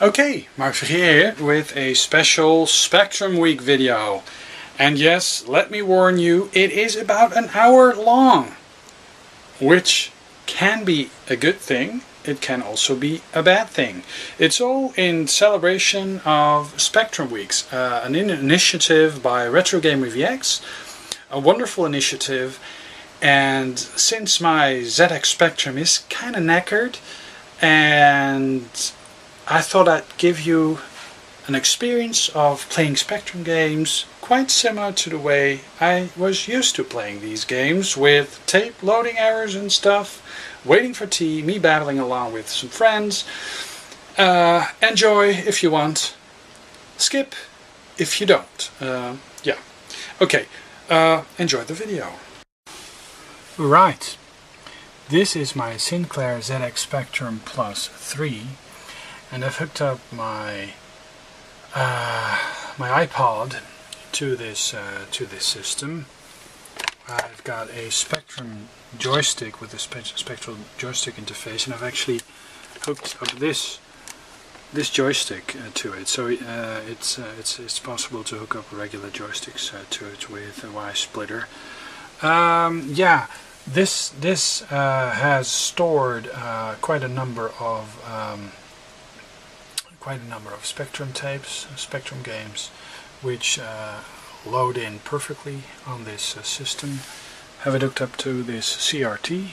Okay, Mark here with a special Spectrum Week video. And yes, let me warn you, it is about an hour long. Which can be a good thing, it can also be a bad thing. It's all in celebration of Spectrum Weeks, an initiative by RetroGamerVX, a wonderful initiative. And since my ZX Spectrum is kind of knackered, and I thought I'd give you an experience of playing Spectrum games quite similar to the way I was used to playing these games, with tape loading errors and stuff, waiting for tea, me battling along with some friends. Enjoy if you want, skip if you don't. Yeah, okay, enjoy the video. Right, this is my Sinclair ZX Spectrum Plus 3. And I've hooked up my my iPod to this system. I've got a Spectrum joystick with a Spectral joystick interface, and I've actually hooked up this joystick to it. So it's possible to hook up regular joysticks to it with a Y splitter. Yeah, this has stored quite a number of Spectrum tapes, Spectrum games, which load in perfectly on this system. Have it hooked up to this CRT,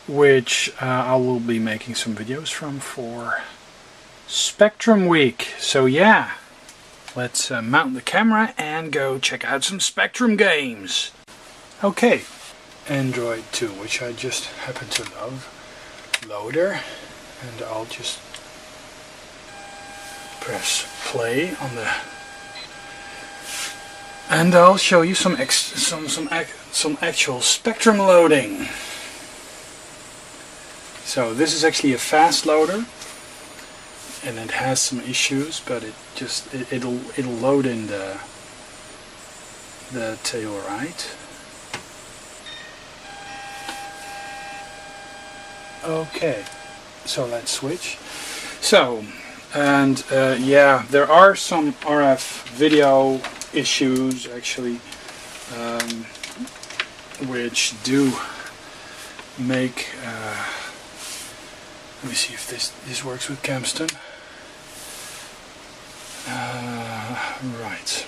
which I will be making some videos from for Spectrum Week. So yeah, let's mount the camera and go check out some Spectrum games. Okay, Android 2, which I just happen to love. Loader, and I'll just press play on the, and I'll show you some actual Spectrum loading. So this is actually a fast loader, and it has some issues, but it'll load in the tail right. Okay, so let's switch. So. And yeah, there are some RF video issues actually, which do make. Let me see if this works with Camston. Right.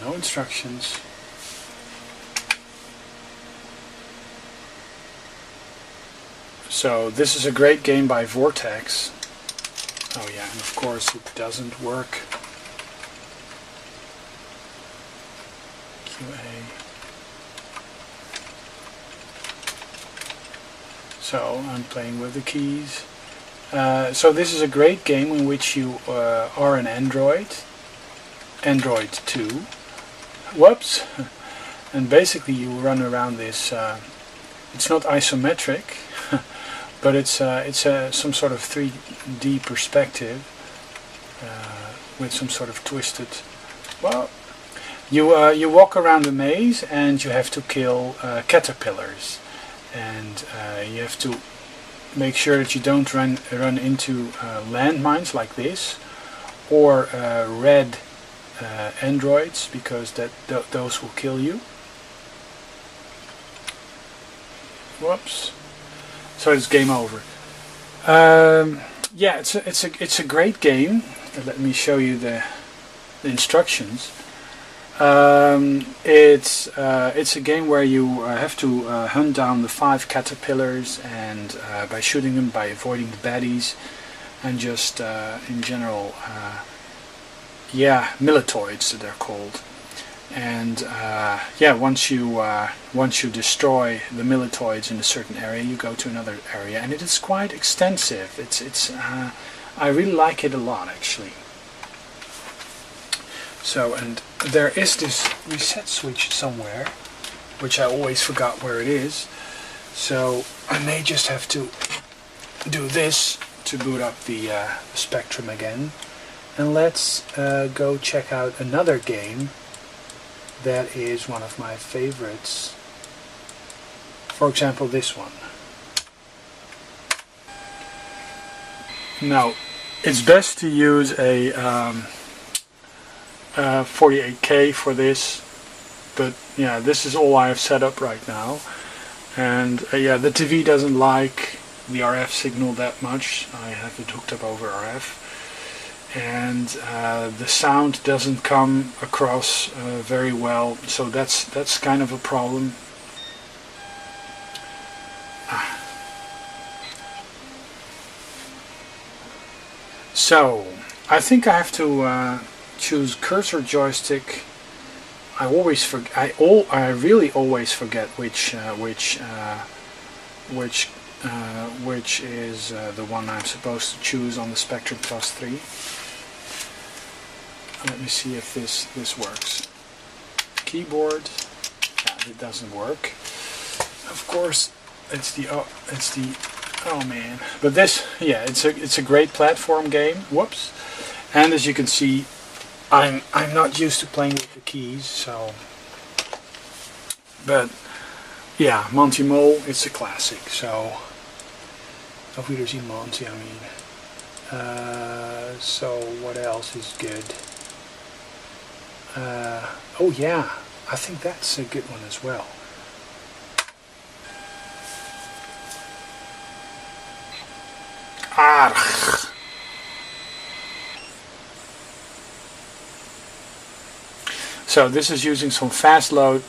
No instructions. So this is a great game by Vortex. Oh yeah, and of course it doesn't work. QA. So I'm playing with the keys. So this is a great game in which you are an Android 2. Whoops. And basically you run around this. It's not isometric. But it's some sort of 3D perspective with some sort of twisted. Well, you walk around a maze and you have to kill caterpillars, and you have to make sure that you don't run into landmines like this, or red androids, because those will kill you. Whoops. So it's game over. Yeah, it's a great game. Let me show you the instructions. It's a game where you have to hunt down the 5 caterpillars, and by shooting them, by avoiding the baddies, and just in general, yeah, militoids that they're called. And yeah, once you destroy the militoids in a certain area, you go to another area, and it is quite extensive. I really like it a lot, actually. So, and there is this reset switch somewhere, which I always forgot where it is. So I may just have to do this to boot up the Spectrum again. And let's go check out another game that is one of my favorites For example, this one. Now, it's best to use a 48K for this, but yeah, this is all I have set up right now. And yeah, the TV doesn't like the RF signal that much. I have it hooked up over RF. And the sound doesn't come across very well, so that's kind of a problem. So I think I have to choose cursor joystick. I really always forget which is the one I'm supposed to choose on the Spectrum Plus 3. Let me see if this works. Keyboard. Yeah, it doesn't work. Of course, it's the oh man. But this, yeah, it's a great platform game. Whoops. And as you can see, I'm not used to playing with the keys, so. But yeah, Monty Mole, it's a classic. So. Auf Wiedersehen, Monty. I mean. So what else is good? Oh yeah, I think that's a good one as well. Arg. So this is using some fast load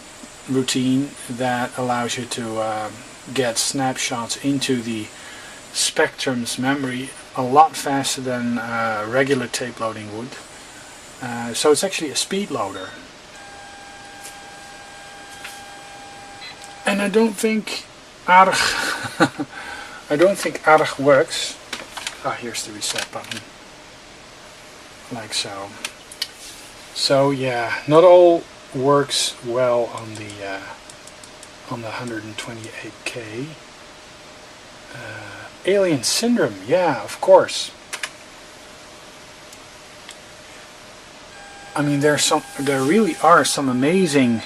routine that allows you to get snapshots into the Spectrum's memory a lot faster than regular tape loading would. So it's actually a speed loader. And I don't think ARG I don't think ARG works. Ah, here's the reset button. Like so. So yeah, not all works well on the 128K. Alien Syndrome, yeah, of course. I mean, there really are some amazing,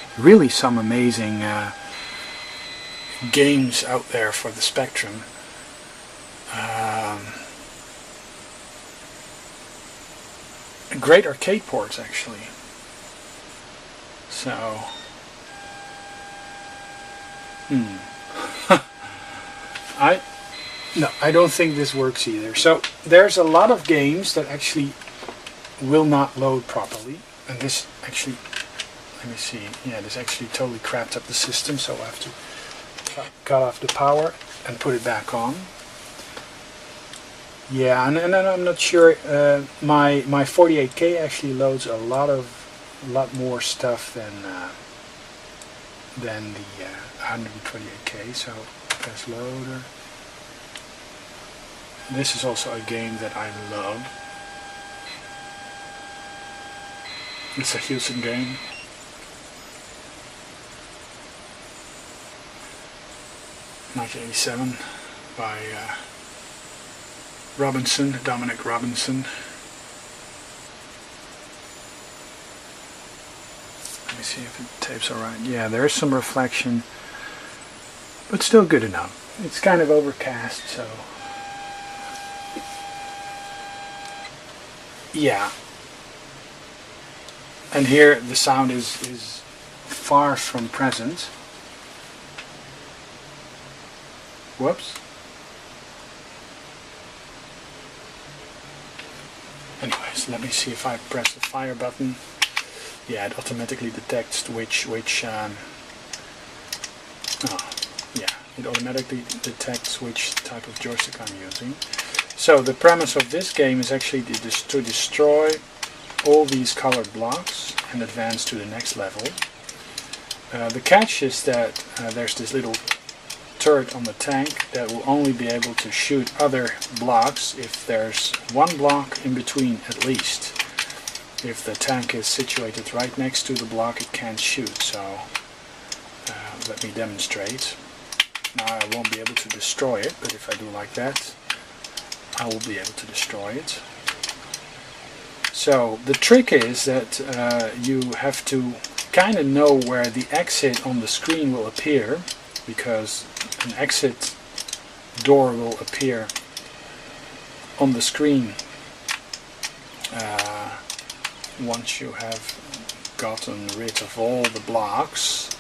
games out there for the Spectrum. Great arcade ports, actually. So, no, I don't think this works either. So there's a lot of games that actually will not load properly, and this actually, let me see, yeah, this actually totally crapped up the system, so I have to cut off the power and put it back on. Yeah, and I'm not sure, my 48K actually loads a lot more stuff than the 128K, so press loader. This is also a game that I love. It's a Houston game. (1987) by Dominic Robinson. Let me see if the tape's alright. Yeah, there's some reflection, but still good enough. It's kind of overcast, so. Yeah. And here the sound is far from present. Whoops. Anyways, let me see if I press the fire button. Yeah, it automatically detects it automatically detects which type of joystick I'm using. So the premise of this game is actually to destroy all these colored blocks and advance to the next level. The catch is that there's this little turret on the tank that will only be able to shoot other blocks if there's one block in between at least. If the tank is situated right next to the block, it can't shoot. So let me demonstrate. Now I won't be able to destroy it, but if I do like that, I will be able to destroy it. So the trick is that you have to kind of know where the exit on the screen will appear, because an exit door will appear on the screen once you have gotten rid of all the blocks.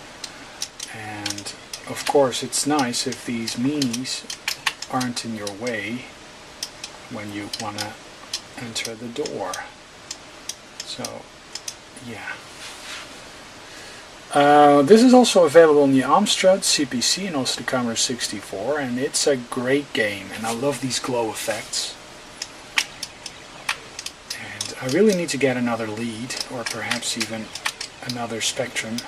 And of course it's nice if these meanies aren't in your way when you want to enter the door. So yeah. This is also available on the Amstrad CPC and also the Commodore 64, and it's a great game, and I love these glow effects. And I really need to get another lead, or perhaps even another Spectrum,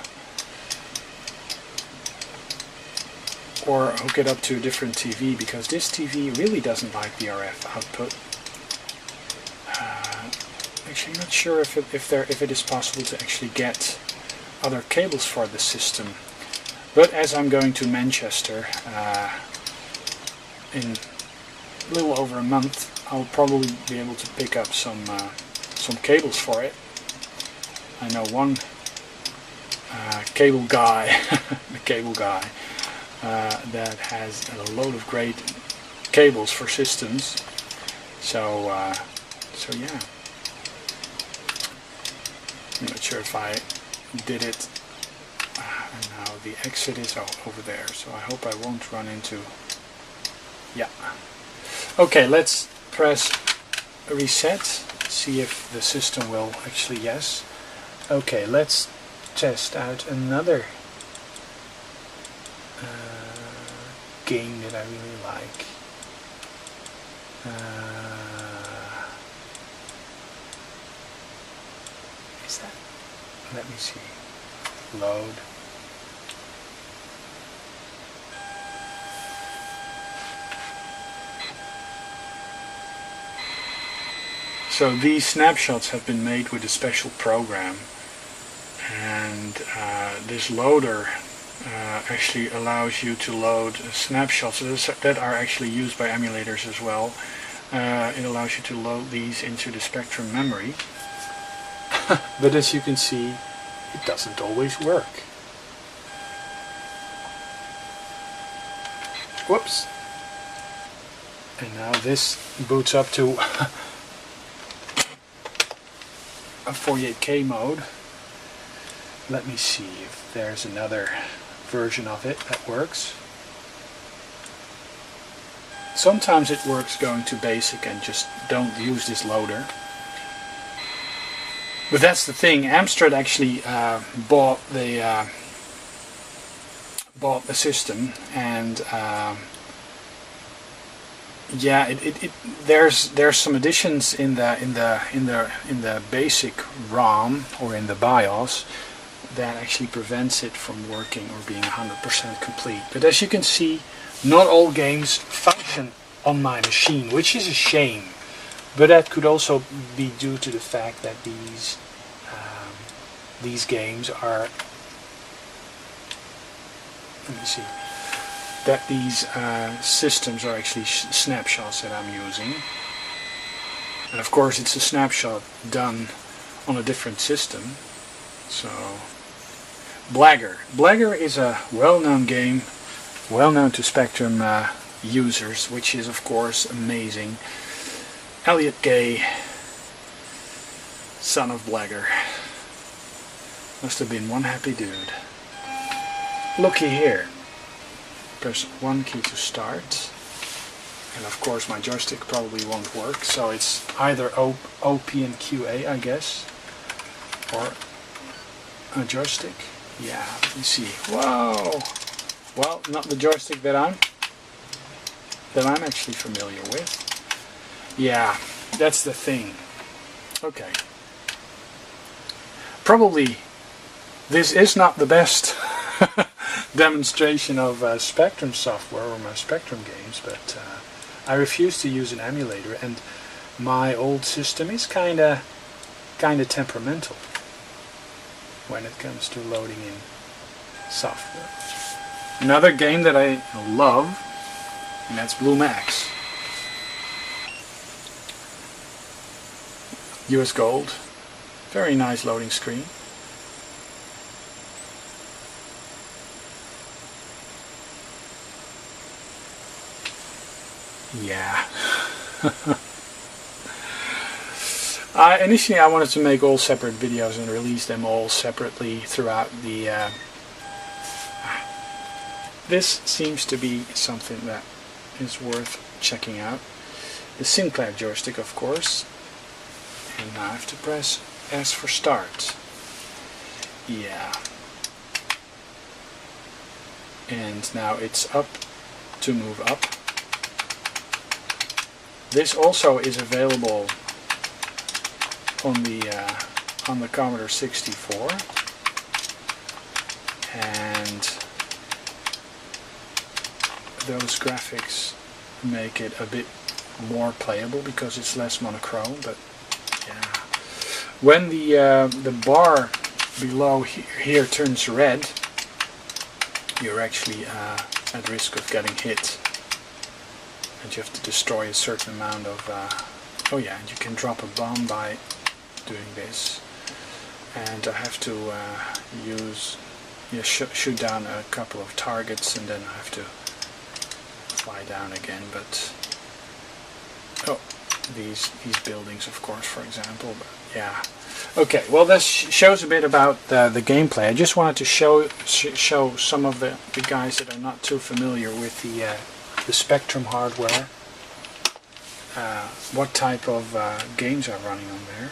or hook it up to a different TV, because this TV really doesn't like the RF output. Actually, I'm not sure if it is possible to actually get other cables for the system, but as I'm going to Manchester in a little over a month, I'll probably be able to pick up some cables for it. I know one cable guy, that has a load of great cables for systems. So yeah, I'm not sure if I did it. And now the exit is over there, so I hope I won't run into... Yeah. Okay, let's press reset, see if the system will actually... Yes. Okay, let's test out another game that I really like. Is that... Let me see. Load. So these snapshots have been made with a special program, and this loader actually allows you to load snapshots that are actually used by emulators as well. It allows you to load these into the Spectrum memory. But as you can see, it doesn't always work. Whoops. And now this boots up to a 48K mode. Let me see if there's another version of it that works. Sometimes it works going to basic and just don't use this loader. But that's the thing. Amstrad actually bought the system, and yeah, there's some additions in the basic ROM or in the BIOS that actually prevents it from working or being 100% complete. But as you can see, not all games function on my machine, which is a shame. But that could also be due to the fact that these games are, let me see, that these systems are actually snapshots that I'm using. And of course it's a snapshot done on a different system. So, Blagger is a well-known game, well-known to Spectrum users, which is of course amazing. Elliot Gay, son of Blagger. Must have been one happy dude. Looky here. Press 1 key to start. And of course my joystick probably won't work, so it's either OP and QA, I guess. Or a joystick. Yeah, let me see. Whoa! Well, not the joystick that I'm actually familiar with. Yeah, that's the thing. Okay. Probably this is not the best demonstration of Spectrum software or my Spectrum games, but I refuse to use an emulator, and my old system is kinda temperamental when it comes to loading in software. Another game that I love, and that's Blue Max. US Gold, very nice loading screen. Yeah. Initially I wanted to make all separate videos and release them all separately throughout the... This seems to be something that is worth checking out. The Sinclair joystick, of course. And now I have to press S for start. Yeah. And now it's up to move up. This also is available on the Commodore 64, and those graphics make it a bit more playable because it's less monochrome. But yeah, when the bar below here turns red, you're actually at risk of getting hit, and you have to destroy a certain amount of oh yeah, and you can drop a bomb by doing this, and I have to shoot down a couple of targets, and then I have to fly down again. But oh, these buildings, of course, for example. But yeah, okay. Well, this shows a bit about the gameplay. I just wanted to show some of the guys that are not too familiar with the Spectrum hardware. What type of games are running on there.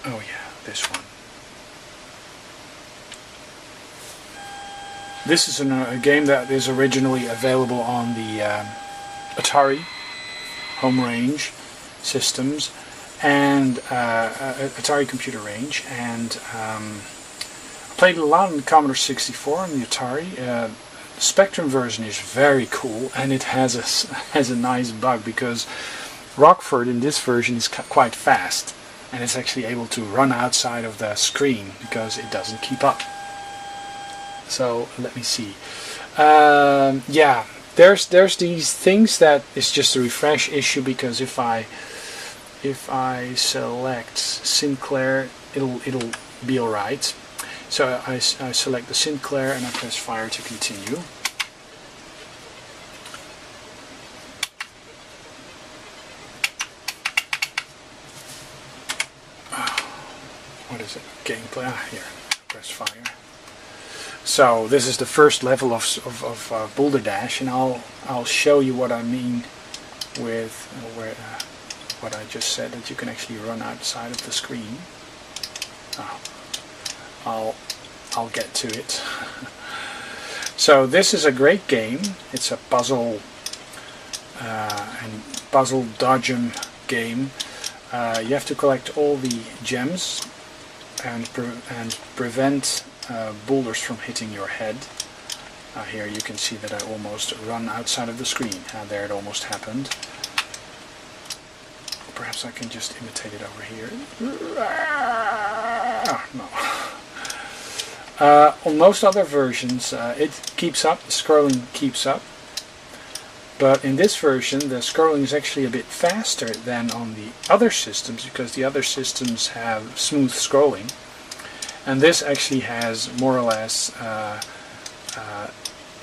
Oh yeah, this one. This is a game that is originally available on the Atari home range systems and Atari computer range, and I played a lot on the Commodore 64 and the Atari. The Spectrum version is very cool, and it has a nice bug because Rockford in this version is quite fast, and it's actually able to run outside of the screen because it doesn't keep up. So let me see. Yeah, there's these things that is just a refresh issue, because if I select Sinclair, it'll be alright. So I select the Sinclair and I press fire to continue. What is it? Gameplay. Ah, here. Press fire. So this is the first level of Boulder Dash, and I'll show you what I mean with what I just said, that you can actually run outside of the screen. Oh, I'll get to it. So this is a great game. It's a puzzle and puzzle dodgem game. You have to collect all the gems and prevent boulders from hitting your head. Here you can see that I almost run outside of the screen. There, it almost happened. Perhaps I can just imitate it over here. No. On most other versions it keeps up, the scrolling keeps up, but in this version the scrolling is actually a bit faster than on the other systems, because the other systems have smooth scrolling, and this actually has more or less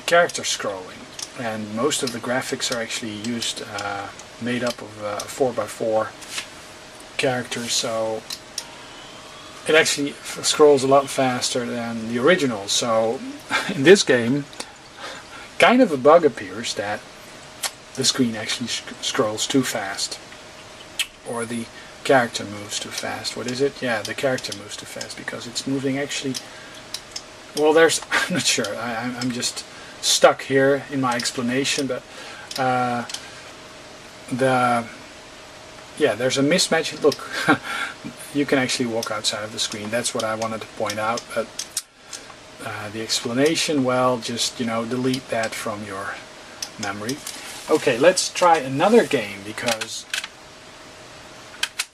character scrolling, and most of the graphics are actually used made up of 4x4 characters, so it actually scrolls a lot faster than the original. So in this game, kind of a bug appears that the screen actually scrolls too fast, or the character moves too fast. What is it? Yeah, the character moves too fast because it's moving actually. Well, I'm not sure. I'm just stuck here in my explanation, but yeah, there's a mismatch. Look, you can actually walk outside of the screen. That's what I wanted to point out. But the explanation, well, just delete that from your memory. Okay, let's try another game, because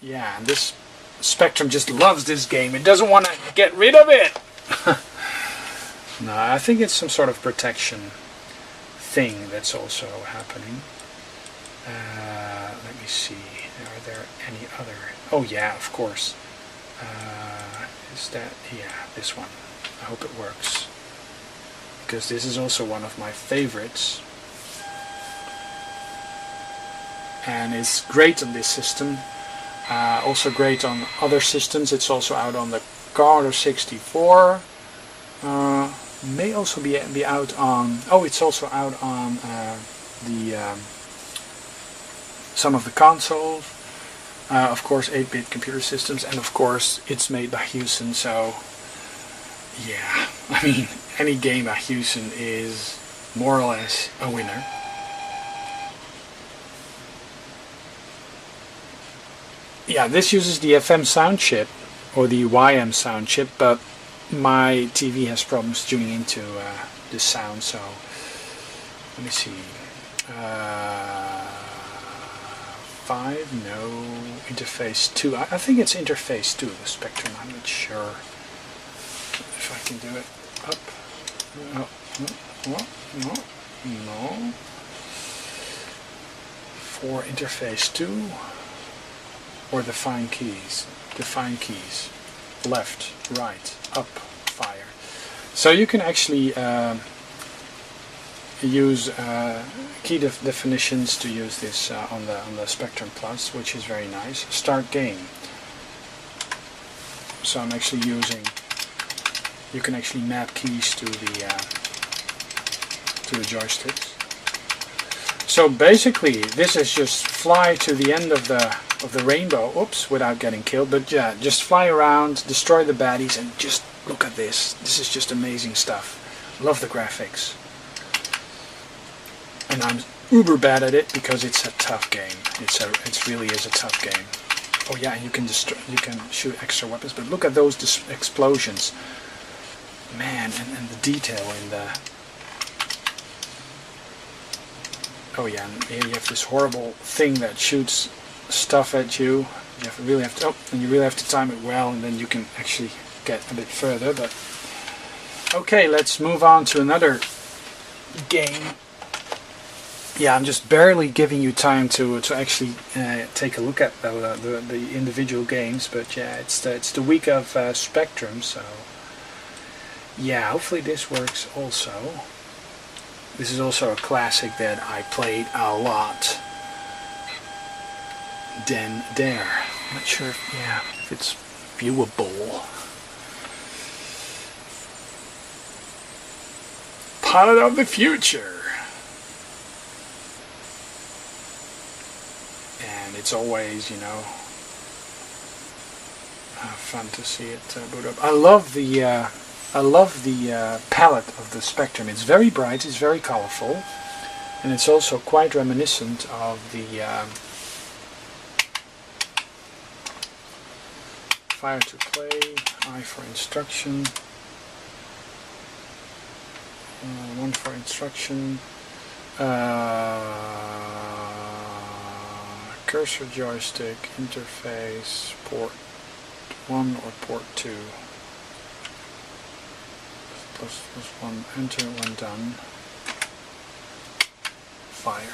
yeah, this Spectrum just loves this game. It doesn't want to get rid of it. No, I think it's some sort of protection thing that's also happening. Let me see. Are there any other? Oh yeah, of course. Is that? Yeah, this one. I hope it works. because this is also one of my favorites. And it's great on this system. Also great on other systems. It's also out on the Commodore 64. May also be out on. Oh, it's also out on some of the consoles. Of course, 8-bit computer systems, and of course, it's made by Hewson. So, yeah, I mean, any game by Hewson is more or less a winner. Yeah, this uses the FM sound chip, or the YM sound chip, but my TV has problems tuning into the sound, so let me see. 5, no, interface 2. I think it's interface 2, the Spectrum, I'm not sure if I can do it. Up, no. For interface 2. Or define keys. Left, right, up, fire. So you can actually use key definitions to use this on the Spectrum Plus, which is very nice. Start game. So I'm actually using. You can actually map keys to the joysticks. So basically, this is just fly to the end of the rainbow, oops, without getting killed, but yeah, just fly around, destroy the baddies, and just look at this. This is just amazing stuff. Love the graphics. And I'm uber bad at it because it's a tough game. It really is a tough game. Oh yeah, and you can shoot extra weapons, but look at those explosions. Man, and the detail in the... Oh yeah, and here you have this horrible thing that shoots stuff at you. You really have to, and you really have to time it well, and then you can actually get a bit further. But okay, let's move on to another game. Yeah, I'm just barely giving you time to actually take a look at the individual games. But yeah, it's the week of Spectrum, so yeah, hopefully this works also. This is also a classic that I played a lot. Den Dare. I'm not sure if it's viewable. Pilot of the Future. And it's always, fun to see it boot up. I love the palette of the Spectrum. It's very bright, it's very colorful, and it's also quite reminiscent of the Fire to Play, I for Instruction, 1 for Instruction, cursor joystick, interface, port 1 or port 2. Plus 1, enter, 1 done. Fire.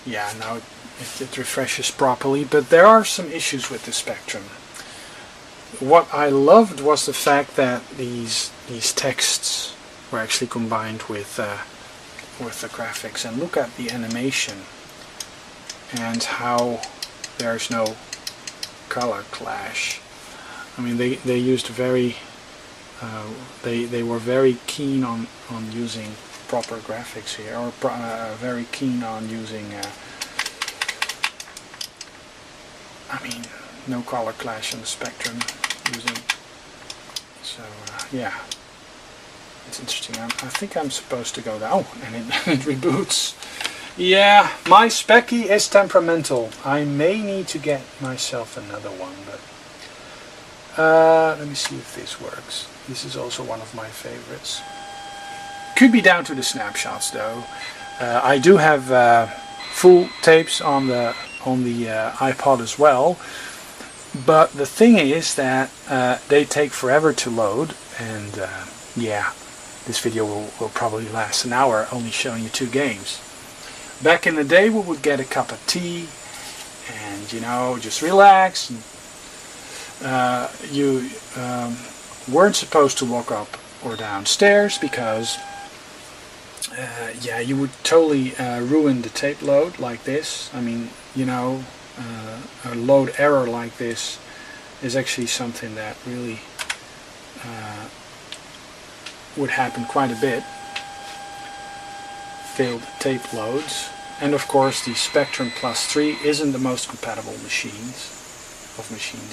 Yeah, now it refreshes properly, but there are some issues with the Spectrum. What I loved was the fact that these texts were actually combined with the graphics, and look at the animation and how there's no color clash. I mean, they used very they were very keen on using proper graphics here, or very keen on using I mean, no color clash on the Spectrum using. So yeah, it's interesting. I think I'm supposed to go down. Oh, and it reboots. Yeah, my Speccy is temperamental. I may need to get myself another one, but let me see if this works. This is also one of my favorites. Could be down to the snapshots though. I do have full tapes on the iPod as well, but the thing is that they take forever to load, and yeah, this video will probably last an hour, only showing you 2 games. Back in the day, we would get a cup of tea and just relax. And, you weren't supposed to walk up or down stairs because yeah, you would totally ruin the tape load like this. I mean, you know, a load error like this is actually something that really would happen quite a bit. Failed tape loads. And of course the Spectrum Plus 3 isn't the most compatible machines.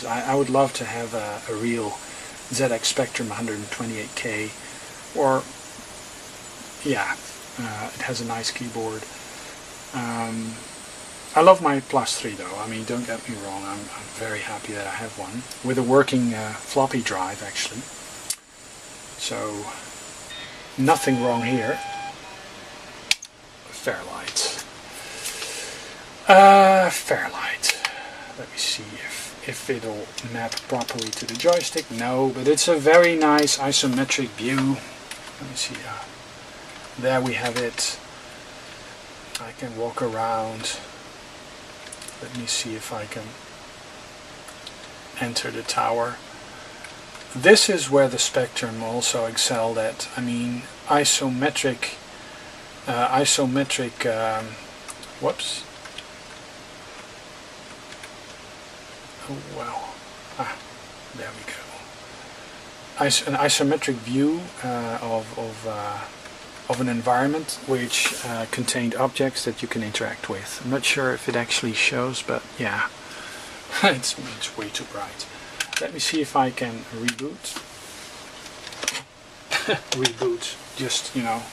I would love to have a real ZX Spectrum 128K, or yeah, it has a nice keyboard. I love my Plus 3 though. I mean, don't get me wrong, I'm very happy that I have one with a working floppy drive actually. So nothing wrong here. Fairlight. Fairlight. Let me see if it'll map properly to the joystick. No, but it's a very nice isometric view. Let me see. There we have it. I can walk around. Let me see if I can enter the tower. This is where the Spectrum also excelled at. I mean, isometric. Whoops. Oh wow. There we go. An isometric view of an environment which contained objects that you can interact with. I'm not sure if it actually shows, but yeah, it's way too bright. Let me see if I can reboot. Reboot, just, you know.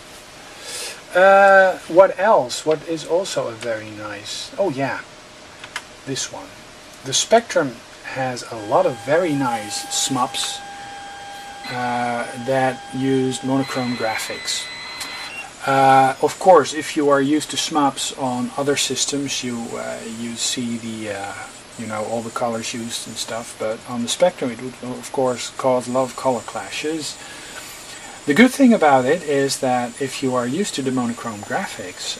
What else? What is also a very nice... Oh yeah, this one. The Spectrum has a lot of very nice SMUPs that used monochrome graphics. Of course, if you are used to SMUPs on other systems, you see the you know, all the colors used and stuff. But on the Spectrum, it would of course cause a lot of color clashes. The good thing about it is that if you are used to the monochrome graphics,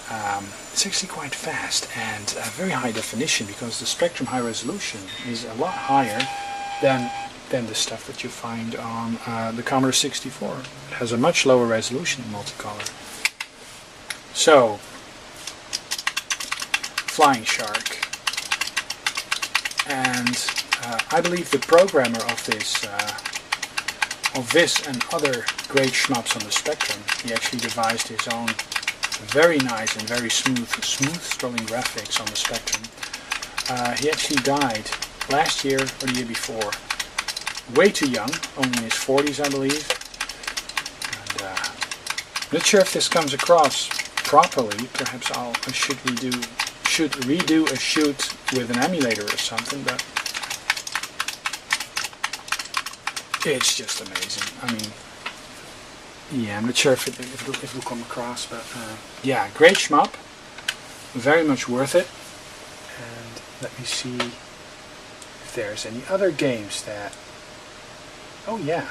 it's actually quite fast and very high definition, because the Spectrum high resolution is a lot higher than the stuff that you find on the Commodore 64. It has a much lower resolution in multicolor. So, Flying Shark. And I believe the programmer of this and other great shmups on the Spectrum, he actually devised his own very nice and very smooth scrolling graphics on the Spectrum. He actually died last year or the year before, way too young, only in his 40s I believe. And I'm not sure if this comes across properly. Perhaps I should redo a shoot with an emulator or something, but it's just amazing. I mean, yeah, I'm not sure if it will come across, but yeah, great shmup, very much worth it. And let me see if there's any other games that... Oh yeah.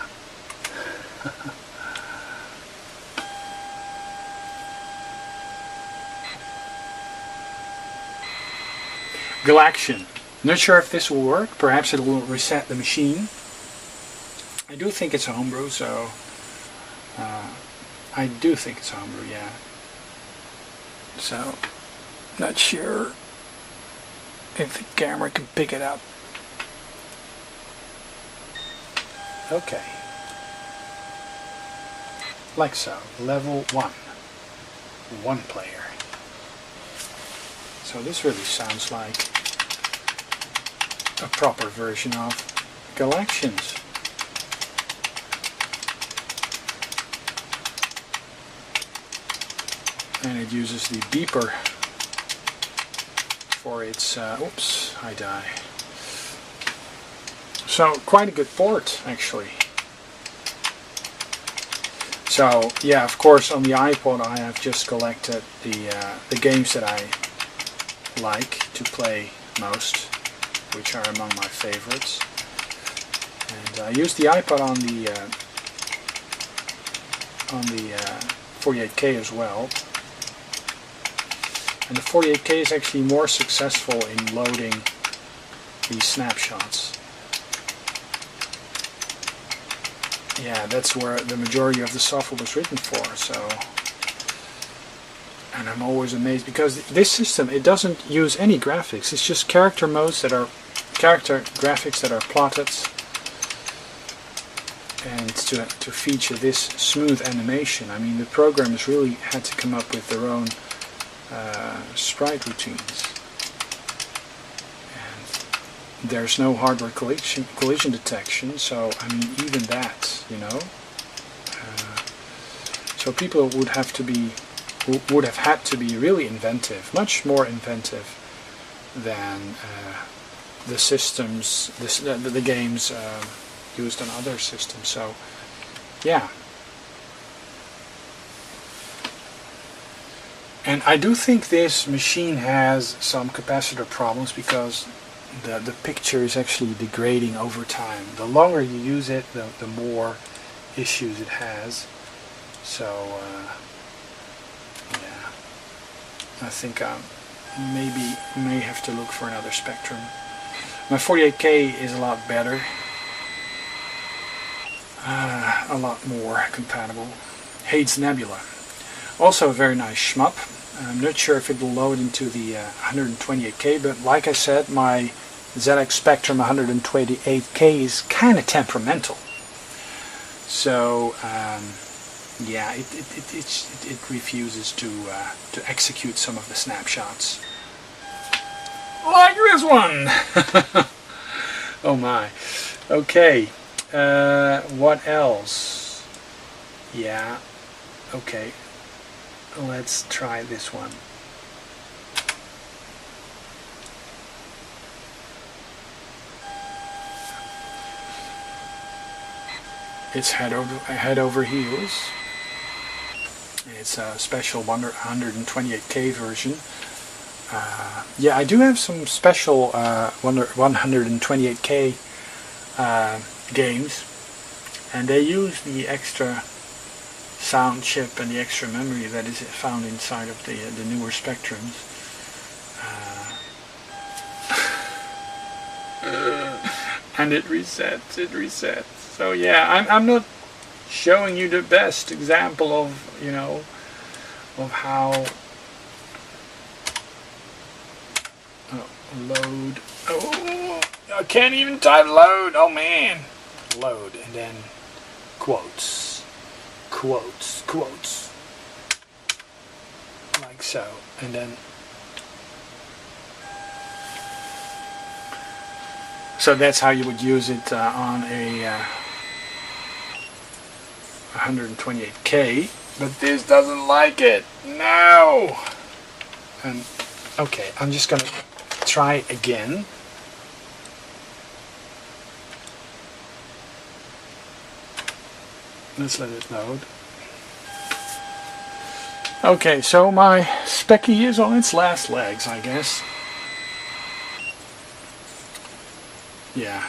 Galaxian. Not sure if this will work. Perhaps it will reset the machine. I do think it's homebrew, so I do think it's homebrew, yeah. So, not sure if the camera can pick it up. Okay. Like so. Level 1. One player. So this really sounds like a proper version of Galaxians. And it uses the beeper for its... oops, I die. So, quite a good port, actually. So, yeah, of course, on the iPod I have just collected the games that I like to play most, which are among my favorites. And I use the iPod on the 48K as well. And the 48K is actually more successful in loading these snapshots. Yeah, that's where the majority of the software was written for, so And I'm always amazed because this system, it doesn't use any graphics. It's just character graphics that are plotted, and to feature this smooth animation. I mean, the programmers really had to come up with their own sprite routines. And there's no hardware collision detection, so I mean, even that, you know. So people would have had to be really inventive, much more inventive than the systems, the games used on other systems. So, yeah. And I do think this machine has some capacitor problems because the picture is actually degrading over time. The longer you use it, the more issues it has. So, yeah, I think I may have to look for another Spectrum. My 48K is a lot better, a lot more compatible. Hates Nebula. Also a very nice shmup. I'm not sure if it will load into the 128K, but like I said, my ZX Spectrum 128K is kind of temperamental. So, yeah, it refuses to execute some of the snapshots. Like this one! Oh my. Okay. What else? Yeah. Okay. Let's try this one. It's head over heels. It's a special 128K version. Yeah, I do have some special 128K games, and they use the extra sound chip and the extra memory that is found inside of the newer Spectrums. And it resets. So yeah, I'm not showing you the best example of, you know, of how load. Oh, I can't even type load. Oh man, load, and then quotes, like so, and then. So that's how you would use it on a 128K, but this doesn't like it. No. And okay, I'm just gonna try again. Let's let it load. Okay, so my Speccy is on its last legs, I guess. Yeah,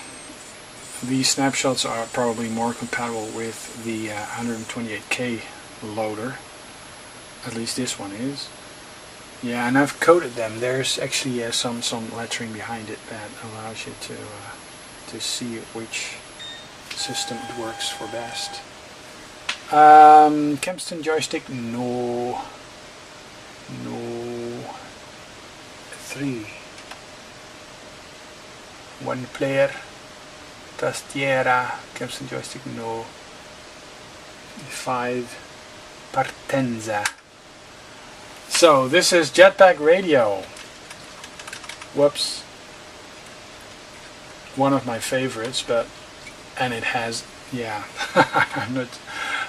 these snapshots are probably more compatible with the 128K loader. At least this one is. Yeah, and I've coded them. There's actually some lettering behind it that allows you to see which system it works for best. Kempston joystick, no. 3. 1 player, tastiera, Kempston joystick, no. 5, partenza. So this is Jetpack Radio. Whoops. One of my favorites, and it has, yeah, I'm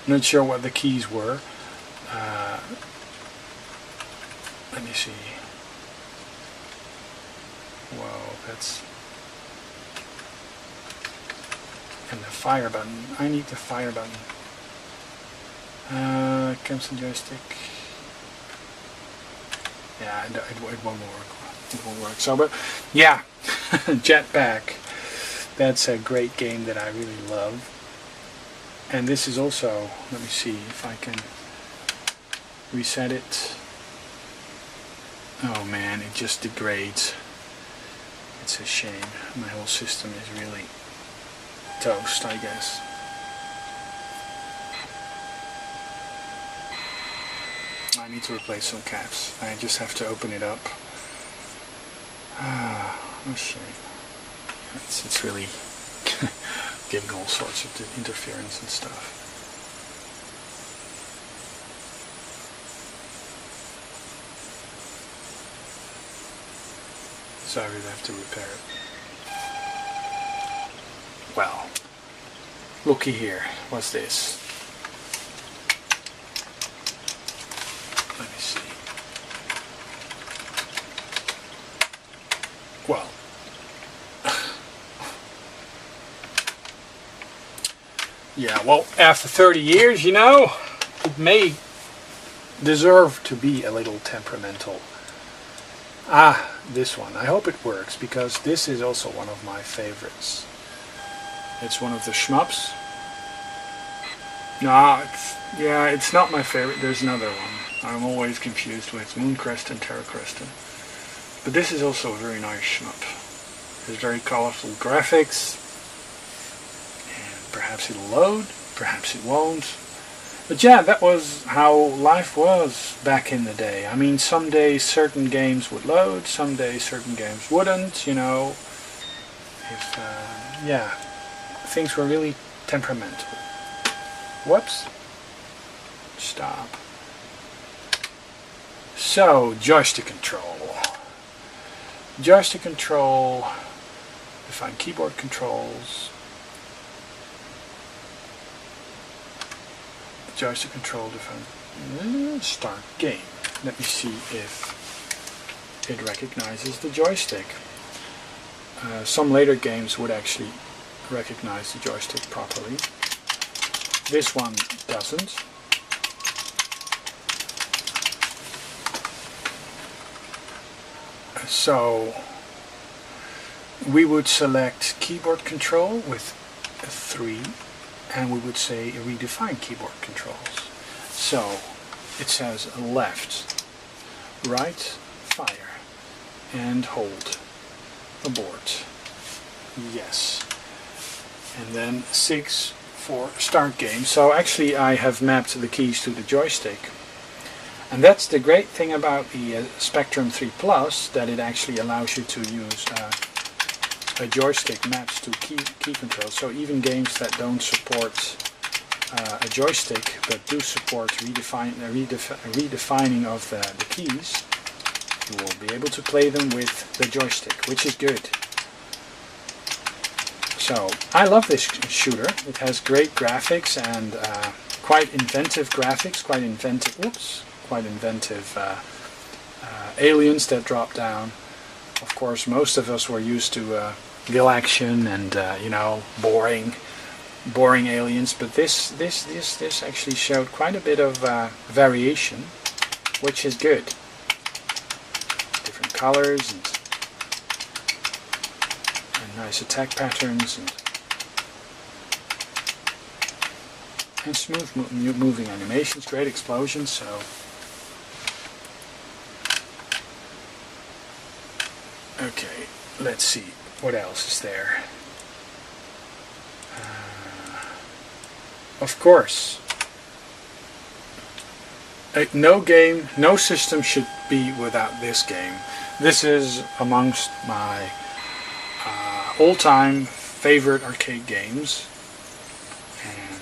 not sure what the keys were. Let me see. Whoa, that's. And the fire button. I need the fire button. Kempston joystick. Yeah, it won't work. It won't work. So, but yeah, Jetpack. That's a great game that I really love. And this is also. Let me see if I can reset it. Oh man, it just degrades. It's a shame. My whole system is really toast, I guess. I need to replace some caps. I just have to open it up. Oh shit. It's really giving all sorts of interference and stuff. So I really have to repair it. Well, looky here. What's this? Let me see. Well, yeah, well, after 30 years, you know, it may deserve to be a little temperamental. Ah, this one. I hope it works, because this is also one of my favorites. It's one of the shmups. No, it's not my favorite. There's another one. I'm always confused with Mooncrest and TerraCresta. But this is also a very nice shmup. There's very colorful graphics. And perhaps it'll load, perhaps it won't. But yeah, that was how life was back in the day. I mean, some days certain games would load, some days certain games wouldn't, you know. Yeah, things were really temperamental. Whoops. Stop. So, joystick control. Joystick control, define keyboard controls. Joystick control, define start game. Let me see if it recognizes the joystick. Some later games would actually recognize the joystick properly. This one doesn't. So we would select keyboard control with 3, and we would say redefine keyboard controls. So it says left, right, fire, and hold, abort, yes, and then 6 for start game. So actually I have mapped the keys to the joystick. And that's the great thing about the Spectrum 3 Plus, that it actually allows you to use a joystick maps to key control. So even games that don't support a joystick but do support redefining of the keys, you will be able to play them with the joystick, which is good. So I love this shooter. It has great graphics and quite inventive graphics, quite inventive aliens that drop down. Of course, most of us were used to real action and you know, boring aliens, but this actually showed quite a bit of variation, which is good. Different colors and nice attack patterns and smooth moving animations, great explosions. So okay, let's see what else is there. Of course, no system should be without this game. This is amongst my all-time favorite arcade games, and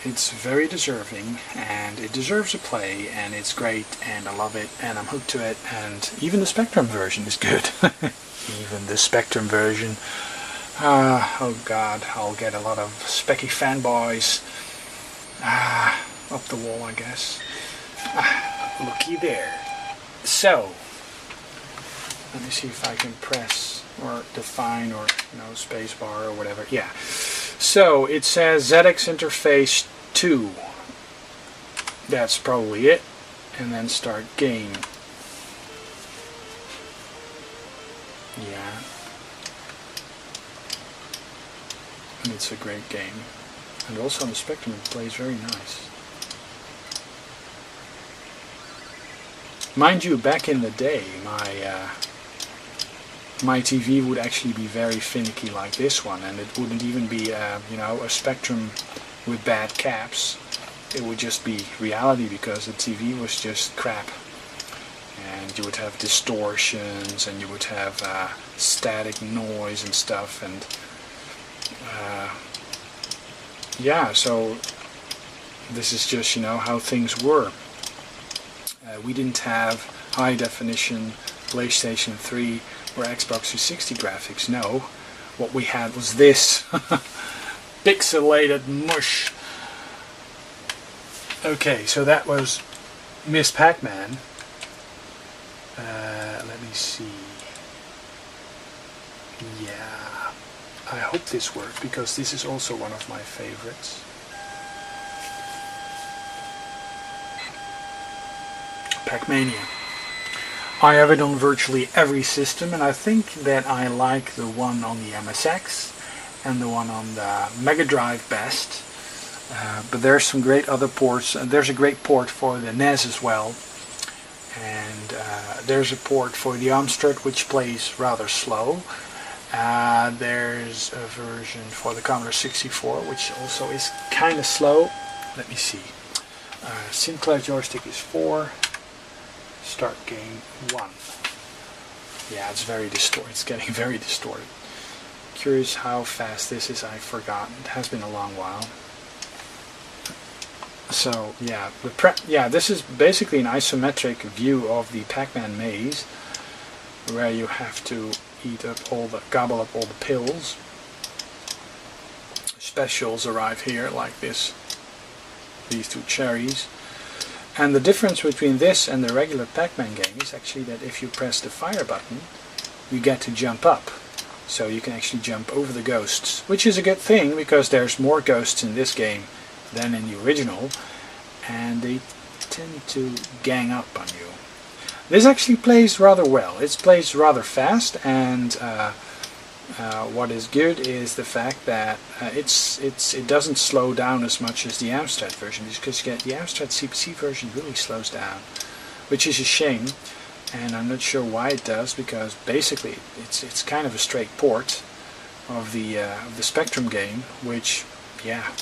it's very deserving, and it deserves a play, and it's great, and I love it, and I'm hooked to it, and even the Spectrum version is good. Even the Spectrum version. Oh god, I'll get a lot of Speccy fanboys up the wall, I guess. Looky there. So, let me see if I can press or define, or space bar or whatever. Yeah. So it says ZX interface 2. That's probably it. And then start game. Yeah. And it's a great game. And also on the Spectrum it plays very nice. Mind you, back in the day, my TV would actually be very finicky like this one, and it wouldn't even be a Spectrum with bad caps. it would just be reality because the TV was just crap. And you would have distortions, and you would have static noise and stuff, and yeah, so this is just, you know, how things were. We didn't have high definition PlayStation 3 or Xbox 360 graphics, no. What we had was this pixelated mush. Okay, so that was Miss Pac-Man. Let me see. Yeah, I hope this worked because this is also one of my favorites. Pac-Mania. I have it on virtually every system, and I think that I like the one on the MSX and the one on the Mega Drive best. But there's some great other ports. There's a great port for the NES as well. And there's a port for the Amstrad which plays rather slow. There's a version for the Commodore 64 which also is kind of slow. Let me see. Sinclair joystick is 4. Start game 1. Yeah, it's very distorted. It's getting very distorted. Curious how fast this is. I've forgotten. It has been a long while. So yeah, this is basically an isometric view of the Pac-Man maze, where you have to gobble up all the pills. Specials arrive here like this. These 2 cherries. And the difference between this and the regular Pac-Man game is actually that if you press the fire button, you get to jump up. So you can actually jump over the ghosts, which is a good thing because there's more ghosts in this game than in the original, and they tend to gang up on you. This actually plays rather well. It plays rather fast, and what is good is the fact that it doesn't slow down as much as the Amstrad version, because the Amstrad CPC version really slows down, which is a shame, and I'm not sure why it does, because basically it's kind of a straight port of the Spectrum game, which, yeah,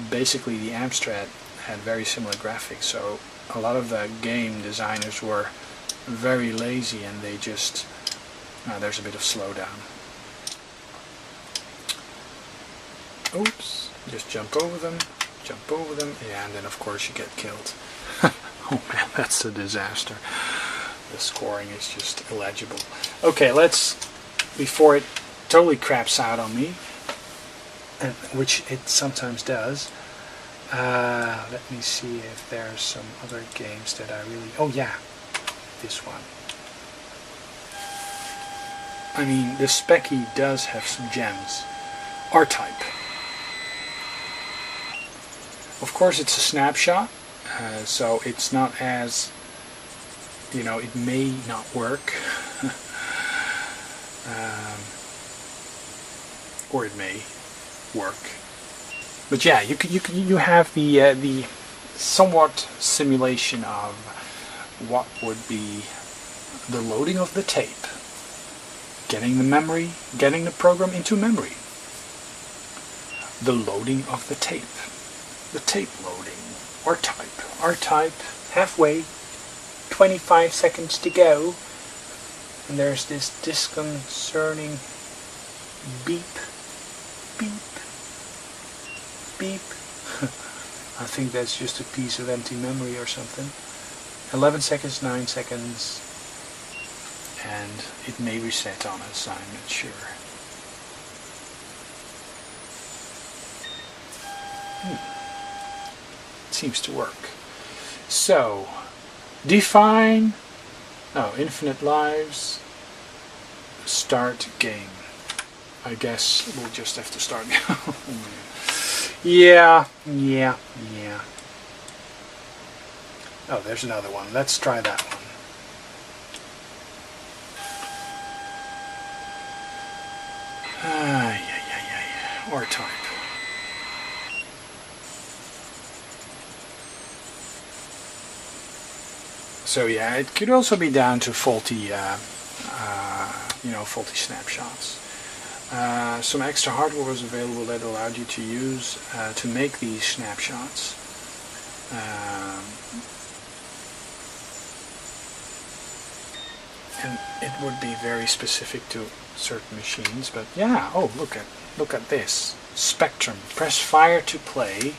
basically the Amstrad had very similar graphics, so a lot of the game designers were very lazy, and they just there's a bit of slowdown. Oops, just jump over them, yeah, and then of course you get killed. Oh man, that's a disaster. The scoring is just illegible. Okay, before it totally craps out on me, which it sometimes does, let me see if there's some other games that I really... Oh yeah, this one. I mean, the Speccy does have some gems. Rtype. Of course it's a snapshot, so it's not as... You know, it may not work. Or it may work. But yeah, you have the somewhat simulation of what would be the loading of the tape, getting the memory, getting the program into memory, the loading of the tape loading, Rtype, halfway, 25 seconds to go, and there's this disconcerting beep, beep, beep. I think that's just a piece of empty memory or something. 11 seconds, 9 seconds, and it may reset on us, I'm not sure. It seems to work. So, define, infinite lives, start game. I guess we'll just have to start now. Yeah. Oh, there's another one. Let's try that one. Rtype. So yeah, it could also be down to faulty, faulty snapshots. Some extra hardware was available that allowed you to use to make these snapshots. And it would be very specific to certain machines, but yeah. Oh, look at this Spectrum. Press fire to play.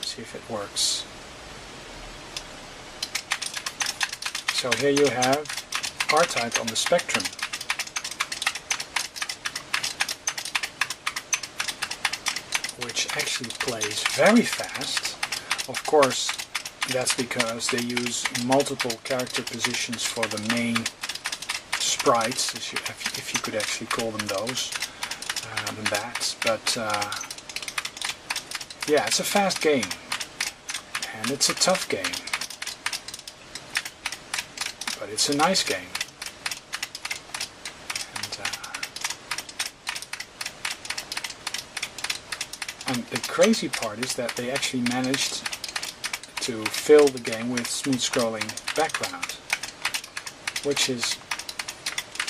See if it works. So here you have Rtype on the Spectrum. Which actually plays very fast. Of course, that's because they use multiple character positions for the main sprites, if you could actually call them those, than that. But yeah, it's a fast game, and it's a tough game, but it's a nice game. And the crazy part is that they actually managed to fill the game with smooth scrolling background, which is,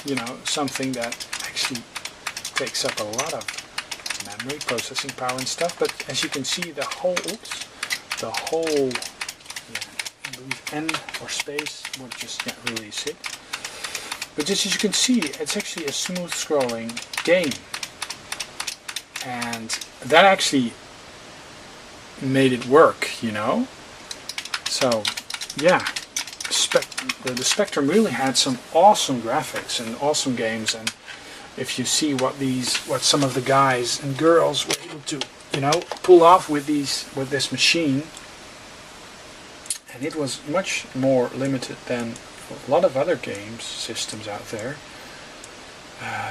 you know, something that actually takes up a lot of memory, processing power and stuff. But as you can see, the whole N or space, we'll just release it. But just as you can see, it's actually a smooth scrolling game. And that actually made it work, you know. So, yeah, the Spectrum really had some awesome graphics and awesome games. And if you see what some of the guys and girls were able to, you know, pull off with this machine, and it was much more limited than a lot of other games systems out there.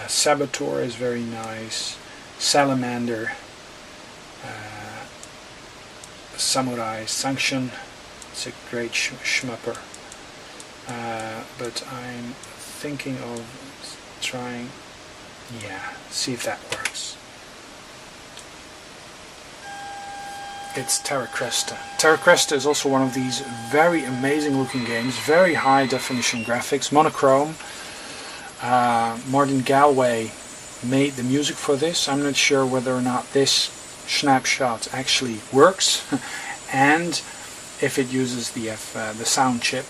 Saboteur is very nice. Salamander, Samurai Sanction, it's a great shmupper, but I'm thinking of trying, see if that works. It's TerraCresta. TerraCresta is also one of these very amazing looking games, very high definition graphics, monochrome. Martin Galway made the music for this. I'm not sure whether or not this snapshot actually works, and if it uses the sound chip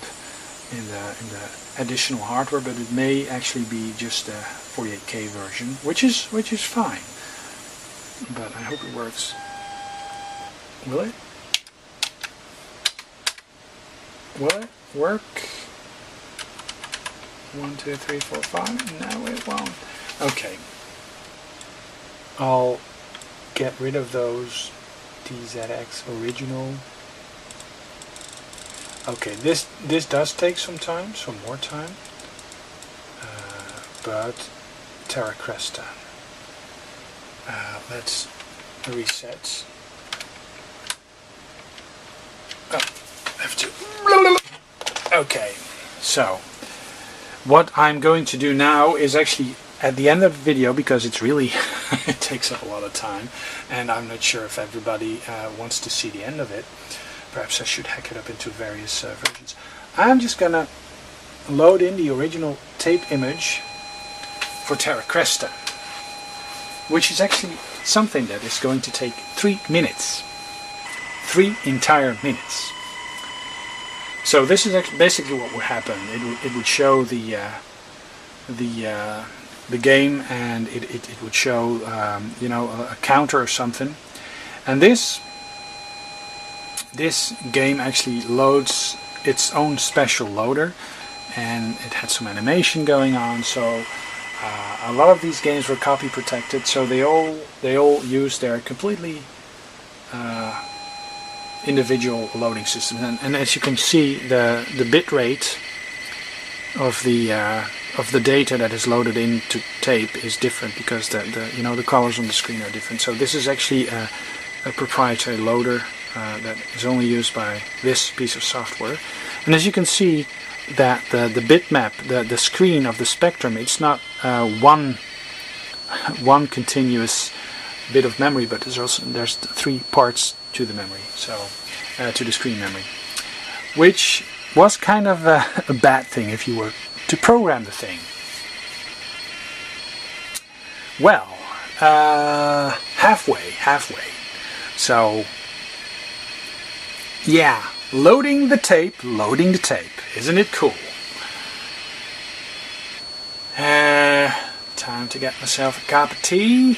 in the additional hardware, but it may actually be just a 48K version, which is fine. But I hope it works. Will it? Will it work? 1, 2, 3, 4, 5. No, it won't. Okay. I'll get rid of those TZX original. Okay, this does take some more time, but TerraCresta. Let's reset. Oh, I have to. Okay, so what I'm going to do now is actually at the end of the video, because it's really it takes up a lot of time, and I'm not sure if everybody wants to see the end of it. Perhaps I should hack it up into various versions. I'm just gonna load in the original tape image for TerraCresta, which is actually something that is going to take 3 minutes. 3 entire minutes. So this is basically what would happen. It would show the game, and it would show you know, a counter or something, and this game actually loads its own special loader, and it had some animation going on. So a lot of these games were copy protected, so they all use their completely individual loading systems, and as you can see, the bit rate of the data that is loaded into tape is different, because the colors on the screen are different. So this is actually a proprietary loader that is only used by this piece of software. And as you can see, that the bitmap, the screen of the Spectrum, it's not one continuous bit of memory, but there's 3 parts to the memory, so to the screen memory, which was kind of a bad thing if you were to program the thing. Well, halfway. So Yeah, loading the tape, loading the tape. Isn't it cool? Time to get myself a cup of tea.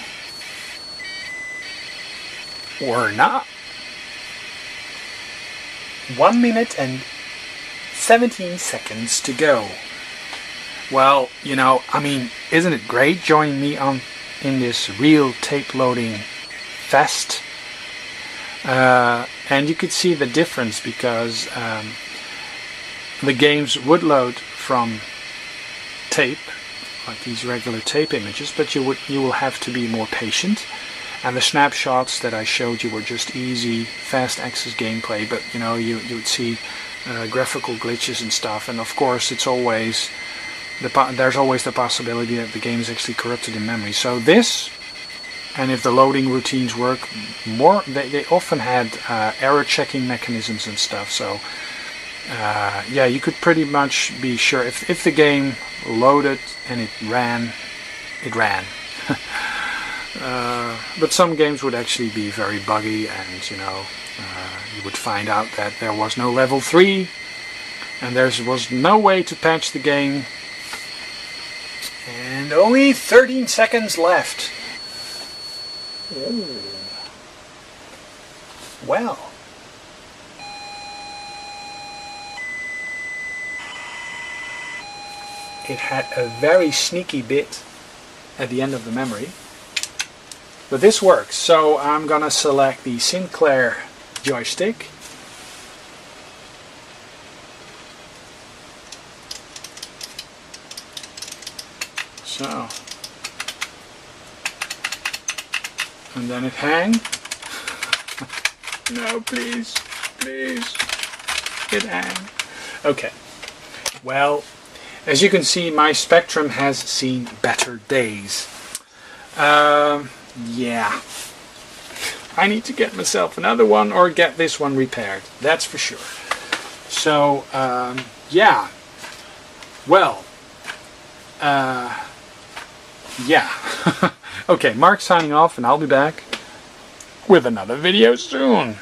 Or not. 1 minute and 17 seconds to go. Well, you know, I mean, isn't it great joining me in this real tape loading fest? And you could see the difference because the games would load from tape, like these regular tape images, but you will have to be more patient. And the snapshots that I showed you were just easy, fast access gameplay, but you know, you would see graphical glitches and stuff, and of course it's always there's always the possibility that the game is actually corrupted in memory. So this, and if the loading routines work more, they often had error checking mechanisms and stuff. So yeah, you could pretty much be sure if the game loaded and it ran. But some games would actually be very buggy, and you know, you would find out that there was no level 3 and there was no way to patch the game, and only 13 seconds left. Ooh. Well, it had a very sneaky bit at the end of the memory. But this works, so I'm gonna select the Sinclair joystick. So, and then it hang. No, please, please, it hang. Okay, well, as you can see, my Spectrum has seen better days. Yeah, I need to get myself another one or get this one repaired, that's for sure. So, yeah, well, yeah. Okay, Mark signing off, and I'll be back with another video soon.